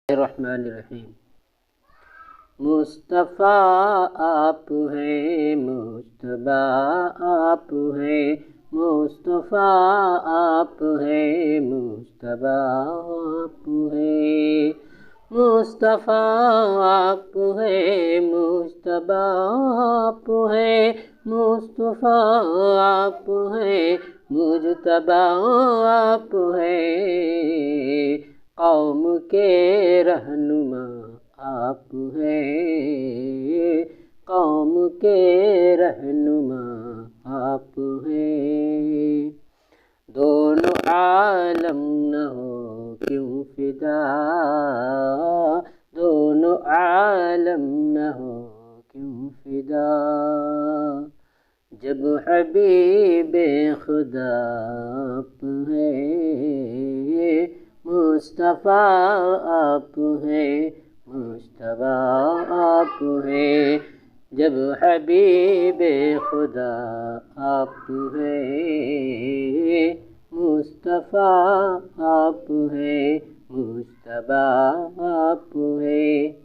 الرحمن الرحیم۔ مصطفیٰ آپ ہیں، مجتبیٰ آپ ہیں، مصطفیٰ آپ ہیں، مجتبیٰ آپ ہیں، مصطفیٰ آپ ہیں، مجتبیٰ آپ ہیں، مصطفیٰ آپ ہیں، مجتبیٰ آپ ہیں، قوم کے رہنما آپ ہیں، قوم کے رہنما آپ ہیں، دونوں عالم نہ ہو کیوں فدا، دونوں عالم نہ ہو کیوں فدا، جب حبیب خدا آپ ہیں، مصطفیٰ آپ ہیں، مجتبیٰ آپ ہیں، جب حبیب خدا آپ ہیں، مصطفیٰ آپ ہیں، مجتبیٰ آپ ہیں۔